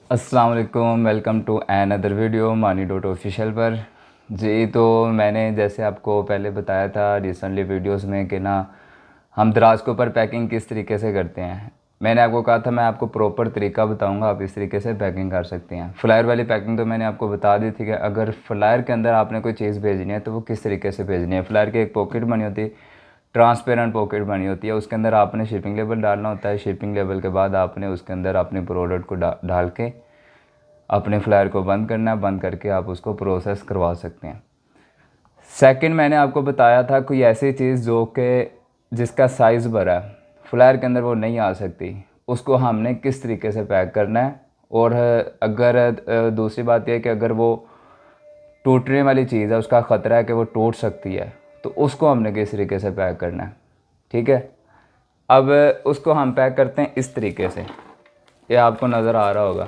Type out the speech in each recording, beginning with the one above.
अस्सलाम वालेकुम, welcome to another video money dot official पर। जी, तो मैंने जैसे आपको पहले बताया था रिसेंटली वीडियोस में कि ना हम दराज के ऊपर पैकिंग किस तरीके से करते हैं। मैंने आपको कहा था मैं आपको प्रॉपर तरीका बताऊंगा, आप इस तरीके से पैकिंग कर सकते हैं। फ्लायर वाली पैकिंग तो मैंने आपको बता दी थी कि अगर फ्लायर के अंदर आपने कोई चीज़ भेजनी है तो वो किस तरीके से भेजनी है। फ्लायर की एक पॉकेट बनी होती है, ट्रांसपेरेंट पॉकेट बनी होती है, उसके अंदर आपने शिपिंग लेबल डालना होता है। शिपिंग लेबल के बाद आपने उसके अंदर अपने प्रोडक्ट को डाल के अपने फ्लायर को बंद करना है। बंद करके आप उसको प्रोसेस करवा सकते हैं। सेकंड, मैंने आपको बताया था कोई ऐसी चीज़ जो कि जिसका साइज़ बड़ा है, फ्लायर के अंदर वो नहीं आ सकती, उसको हमने किस तरीके से पैक करना है। और अगर दूसरी बात यह कि अगर वो टूटने वाली चीज़ है, उसका ख़तरा है कि वो टूट सकती है, तो उसको हमने किस तरीके से पैक करना है। ठीक है, अब उसको हम पैक करते हैं इस तरीके से। ये आपको नज़र आ रहा होगा,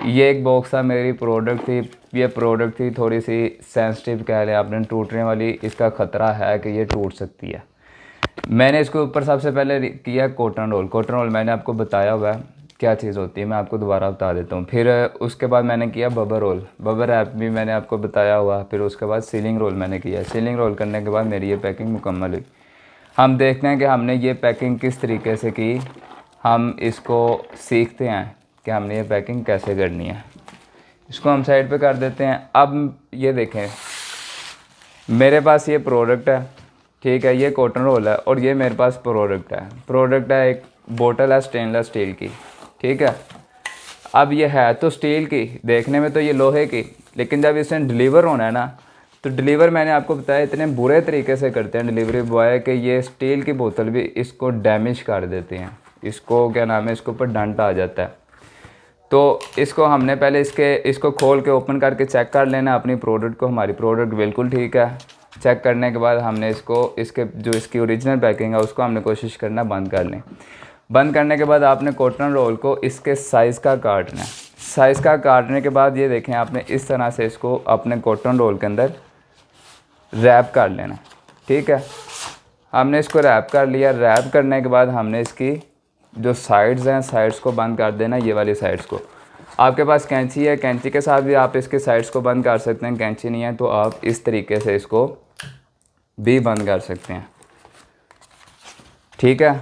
ये एक बॉक्स था, मेरी प्रोडक्ट थी। ये प्रोडक्ट थी थोड़ी सी सेंसिटिव कह लें आपने, टूटने वाली, इसका ख़तरा है कि ये टूट सकती है। मैंने इसके ऊपर सबसे पहले किया कॉटन रोल। कॉटन रोल मैंने आपको बताया हुआ है क्या चीज़ होती है, मैं आपको दोबारा बता देता हूँ। फिर उसके बाद मैंने किया बबर रोल, बबर रैप भी मैंने आपको बताया हुआ। फिर उसके बाद सीलिंग रोल मैंने किया। सीलिंग रोल करने के बाद मेरी ये पैकिंग मुकम्मल हुई। हम देखते हैं कि हमने ये पैकिंग किस तरीके से की, हम इसको सीखते हैं कि हमने ये पैकिंग कैसे करनी है। इसको हम साइड पे कर देते हैं। अब ये देखें, मेरे पास ये प्रोडक्ट है, ठीक है, ये कॉटन रोल है, और ये मेरे पास प्रोडक्ट है। प्रोडक्ट है, एक बोतल है स्टेनलेस स्टील की, ठीक है। अब ये है तो स्टील की, देखने में तो ये लोहे की, लेकिन जब इसे डिलीवर होना है ना, तो डिलीवर मैंने आपको बताया इतने बुरे तरीके से करते हैं डिलीवरी बॉय कि ये स्टील की बोतल भी इसको डैमेज कर देते हैं। इसको क्या नाम है, इसके ऊपर डंट आ जाता है। तो इसको हमने पहले इसको खोल के ओपन करके चेक कर लेना अपनी प्रोडक्ट को। हमारी प्रोडक्ट बिल्कुल ठीक है। चेक करने के बाद हमने इसकी ओरिजिनल पैकिंग है उसको हमने कोशिश करना बंद कर लें। बंद करने के बाद आपने कॉटन रोल को इसके साइज़ का काटना है। साइज़ का काटने के बाद ये देखें, आपने इस तरह से इसको अपने कॉटन रोल के अंदर रैप कर लेना, ठीक है। हमने इसको रैप कर लिया। रैप करने के बाद हमने इसकी जो साइड्स हैं, साइड्स को बंद कर देना, ये वाली साइड्स को। आपके पास कैंची है, कैंची के साथ भी आप इसके साइड्स को बंद कर सकते हैं। कैंची नहीं है तो आप इस तरीके से इसको भी बंद कर सकते हैं, ठीक है।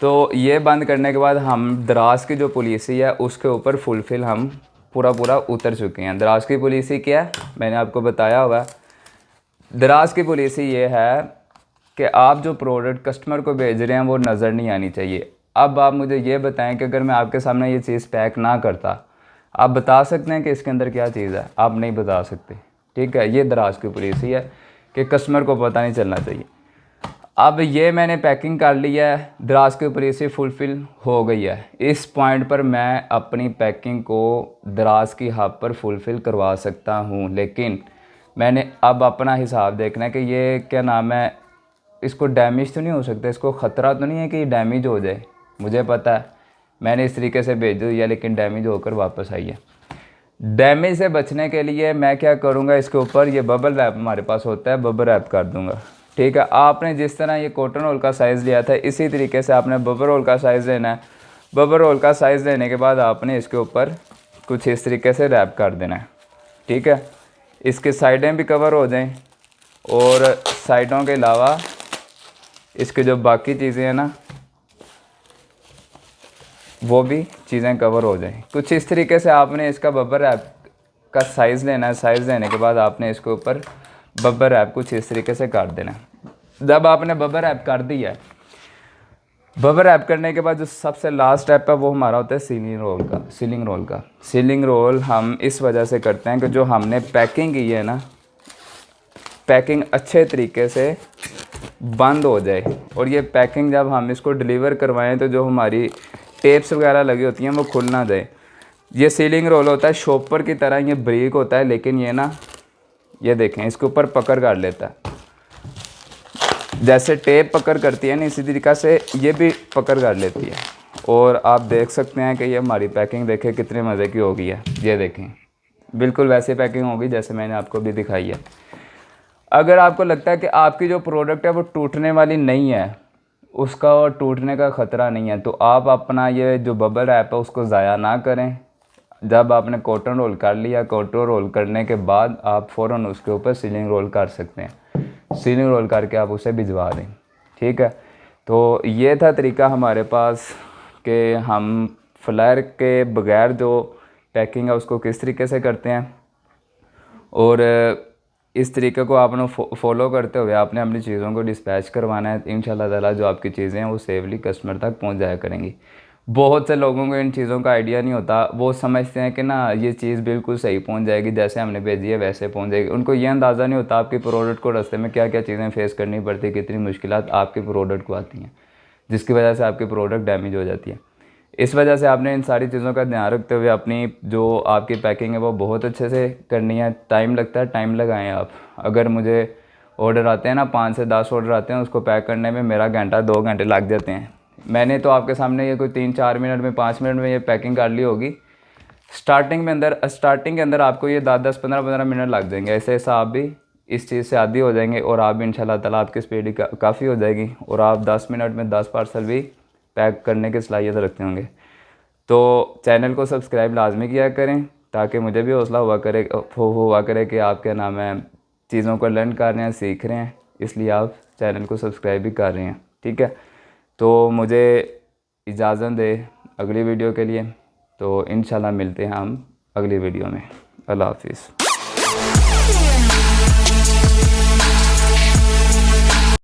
तो ये बंद करने के बाद हम दराज की जो पॉलिसी है उसके ऊपर फुलफिल हम पूरा पूरा उतर चुके हैं। दराज की पॉलिसी क्या है मैंने आपको बताया हुआ है। दराज की पॉलिसी ये है कि आप जो प्रोडक्ट कस्टमर को भेज रहे हैं वो नज़र नहीं आनी चाहिए। अब आप मुझे ये बताएं कि अगर मैं आपके सामने ये चीज़ पैक ना करता, आप बता सकते हैं कि इसके अंदर क्या चीज़ है? आप नहीं बता सकते, ठीक है। ये दराज की पॉलिसी है कि कस्टमर को पता नहीं चलना चाहिए। अब ये मैंने पैकिंग कर लिया है, दराज की पॉलिसी फुलफ़िल हो गई है। इस पॉइंट पर मैं अपनी पैकिंग को दराज की हब पर फुलफ़िल करवा सकता हूँ, लेकिन मैंने अब अपना हिसाब देखना है कि ये क्या नाम है, इसको डैमेज तो नहीं हो सकता, इसको ख़तरा तो नहीं है कि डैमेज हो जाए। मुझे पता है मैंने इस तरीके से भेज दिया लेकिन डैमेज होकर वापस आई है। डैमेज से बचने के लिए मैं क्या करूँगा, इसके ऊपर ये बबल रैप हमारे पास होता है, बबल रैप कर दूँगा, ठीक है। आपने जिस तरह ये कॉटन रोल का साइज़ लिया था इसी तरीके से आपने बबल रोल का साइज़ लेना है। बबल रोल का साइज़ लेने के बाद आपने इसके ऊपर कुछ इस तरीके से रैप कर देना है, ठीक है। इसकी साइडें भी कवर हो जाएं और साइडों के अलावा इसके जो बाकी चीज़ें हैं ना वो भी चीज़ें कवर हो जाएं। कुछ इस तरीके से आपने इसका बबर रैप का साइज़ लेना है। साइज़ लेने के बाद आपने इसके ऊपर बबर रैप कुछ इस तरीके से काट देना है। जब आपने बबर रैप कर दिया है, बबर रैप करने के बाद जो सबसे लास्ट स्टेप है वो हमारा होता है सीलिंग रोल हम इस वजह से करते हैं कि जो हमने पैकिंग की है ना, पैकिंग अच्छे तरीके से बंद हो जाए। और ये पैकिंग जब हम इसको डिलीवर करवाएं तो जो हमारी टेप्स वगैरह लगी होती हैं वो खुल ना जाए। ये सीलिंग रोल होता है शॉपर की तरह, ये ब्रीक होता है, लेकिन ये ना, ये देखें इसके ऊपर पकड़ कर लेता है। जैसे टेप पकड़ करती है ना, इसी तरीक़ा से ये भी पकड़ कर लेती है। और आप देख सकते हैं कि ये हमारी पैकिंग देखें कितने मज़े की हो गई है। ये देखें बिल्कुल वैसे पैकिंग होगी जैसे मैंने आपको भी दिखाई है। अगर आपको लगता है कि आपकी जो प्रोडक्ट है वो टूटने वाली नहीं है, उसका और टूटने का ख़तरा नहीं है, तो आप अपना ये जो बबल रैप है उसको ज़ाया ना करें। जब आपने कॉटन रोल कर लिया, कॉटन रोल करने के बाद आप फ़ौरन उसके ऊपर सीलिंग रोल कर सकते हैं। सीलिंग रोल करके आप उसे भिजवा दें, ठीक है। तो ये था तरीका हमारे पास कि हम फ्लायर के बगैर जो पैकिंग है उसको किस तरीके से करते हैं, और इस तरीके को आपने फॉलो करते हुए आपने अपनी चीज़ों को डिस्पैच करवाना है। इंशाल्लाह ताला जो आपकी चीज़ें हैं वो सेफली कस्टमर तक पहुंच जाया करेंगी। बहुत से लोगों को इन चीज़ों का आइडिया नहीं होता, वो समझते हैं कि ना ये चीज़ बिल्कुल सही पहुंच जाएगी, जैसे हमने भेजी है वैसे पहुंच जाएगी। उनको ये अंदाज़ा नहीं होता आपके प्रोडक्ट को रास्ते में क्या क्या चीज़ें फेस करनी पड़ती है, कितनी मुश्किलात आपके प्रोडक्ट को आती हैं, जिसकी वजह से आपकी प्रोडक्ट डैमेज हो जाती है। इस वजह से आपने इन सारी चीज़ों का ध्यान रखते हुए अपनी जो आपकी पैकिंग है वो बहुत अच्छे से करनी है। टाइम लगता है, टाइम लगाएं आप। अगर मुझे ऑर्डर आते हैं ना, 5 से 10 ऑर्डर आते हैं, उसको पैक करने में मेरा घंटा 2 घंटे लग जाते हैं। मैंने तो आपके सामने ये कोई 3-4 मिनट में, 5 मिनट में ये पैकिंग कर ली होगी। स्टार्टिंग के अंदर आपको ये 10-10, 15-15 मिनट लग जाएंगे। ऐसे ऐसा आप भी इस चीज़ से आदी हो जाएंगे और आप भी इंशाल्लाह ताला आपकी स्पीड काफ़ी हो जाएगी और आप 10 मिनट में 10 पार्सल भी पैक करने की सलाहियत रखते होंगे। तो चैनल को सब्सक्राइब लाजमी किया करें ताकि मुझे भी हौसला हुआ करे कि आप क्या नाम है चीज़ों को लर्न कर रहे हैं, सीख रहे हैं, इसलिए आप चैनल को सब्सक्राइब भी कर रहे हैं, ठीक है। तो मुझे इजाज़त दे अगली वीडियो के लिए। तो इंशाल्लाह मिलते हैं हम अगली वीडियो में। अल्लाह हाफिज़।